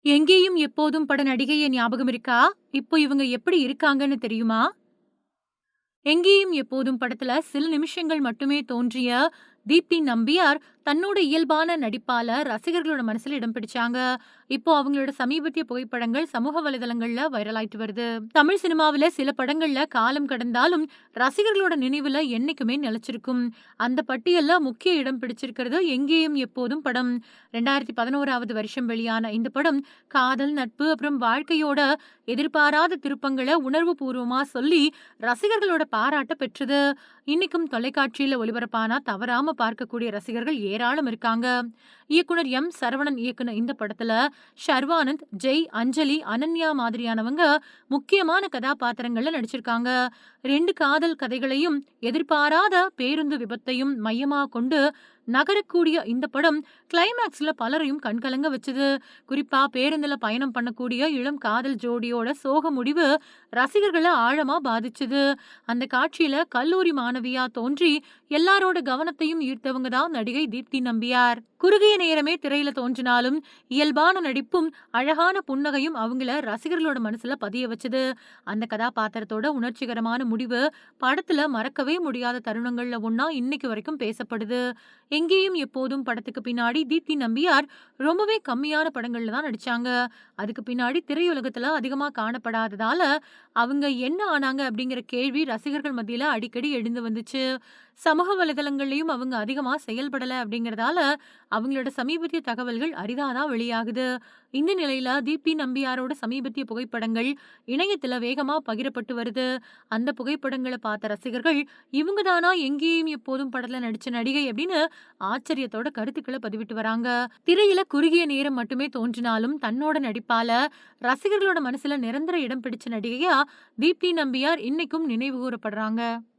எங்கேயும் எப்போதும் பட நடிகைய ஞாபகம் இருக்கா? இப்போ இவங்க எப்படி இருக்காங்கன்னு தெரியுமா? எங்கேயும் எப்போதும் படத்துல சில நிமிஷங்கள் மட்டுமே தோன்றிய தீப்தி நம்பியார் தன்னோட இயல்பான நடிப்பால ரசிகர்களோட மனசுல இடம் பிடிச்சாங்க. இப்போ அவங்களோட சமீபத்திய புகைப்படங்கள் சமூக வலைதளங்கள்ல வைரல் ஆயிட்டு வருது. தமிழ் சினிமாவுல சில படங்கள்ல காலம் கடந்தாலும் ரசிகர்களோட நினைவுல என்னைக்குமே நிலைச்சிருக்கும். அந்த பட்டியல்ல முக்கிய இடம் பிடிச்சிருக்கிறது எங்கேயும் எப்போதும் படம். 2011வது வருஷம் வெளியான இந்த படம் காதல், நட்பு அப்புறம் வாழ்க்கையோட எதிர்பாராத திருப்பங்கள உணர்வு பூர்வமா சொல்லி ரசிகர்களோட பாராட்ட பெற்றது. இன்னைக்கும் தொலைக்காட்சியில ஒளிபரப்பானா தவறாம பார்க்கக்கூடிய ரசிகர்கள் ஏராளம் இருக்காங்க. இயக்குனர் சரவணன் இயக்குன இந்த படத்துல ஷர்வானந்த், ஜெய், அஞ்சலி, அனன்யா மாதிரியானவங்க முக்கியமான கதாபாத்திரங்கள்ல நடிச்சிருக்காங்க. 2 காதல் கதைகளையும் எதிர்பாராத பேருந்து விபத்தையும் மையமா கொண்டு நகரக்கூடிய இந்த படம் கிளைமேக்ஸ்ல பலரையும் கண்கலங்க வச்சது. குறிப்பா பேருந்துல பயணம் பண்ணக்கூடிய இளம் காதல் ஜோடியோட சோக முடிவு ரசிகர்களை ஆழமா பாதிச்சது. அந்த காட்சியில கல்லூரி மாணவியா தோன்றி எல்லாரோட கவனத்தையும் ஈர்த்தவங்க தான் நடிகை தீப்தி நம்பியார். குறுகிய நேரமே திரையில தோன்றினாலும் இயல்பான நடிப்பும் அழகான புன்னகையும் அவங்கள ரசிகர்களோட மனசுல பதிய வச்சது. அந்த கதாபாத்திரத்தோட உணர்ச்சிகரமான முடிவு படத்துல மறக்கவே முடியாத தருணங்கள்ல ஒன்னா இன்னைக்கு வரைக்கும் பேசப்படுது. எங்கேயும் எப்போதும் படத்துக்கு பின்னாடி தீப்தி நம்பியார் ரொம்பவே கம்மியான படங்கள்ல தான் நடிச்சாங்க. அதுக்கு பின்னாடி திரையுலகத்துல அதிகமா காணப்படாததால அவங்க என்ன ஆனாங்க அப்படிங்கிற கேள்வி ரசிகர்கள் மத்தியில அடிக்கடி எழுந்து வந்துச்சு. சமூக வலைதளங்கள்லயும் அவங்க அதிகமா செயல்படல அப்படிங்கறதால அவங்களோட சமீபத்திய தகவல்கள் அரிதாதான் வெளியாகுது. இந்த நிலையில தீப்தி நம்பியாரோட சமீபத்திய புகைப்படங்கள் இணையத்துல வேகமா பகிரப்பட்டு வருது. அந்த புகைப்படங்களை பார்த்த ரசிகர்கள் இவங்க தானா எங்கேயும் எப்போதும் படத்துல நடிச்ச நடிகை அப்படின்னு ஆச்சரியத்தோட கருத்துக்களை பதிவிட்டு வராங்க. திரையில குறுகிய நேரம் மட்டுமே தோன்றினாலும் தன்னோட நடிப்பால ரசிகர்களோட மனசுல நிரந்தர இடம் பிடிச்ச நடிகையா தீப்தி நம்பியார் இன்னைக்கும் நினைவு கூறப்படுறாங்க.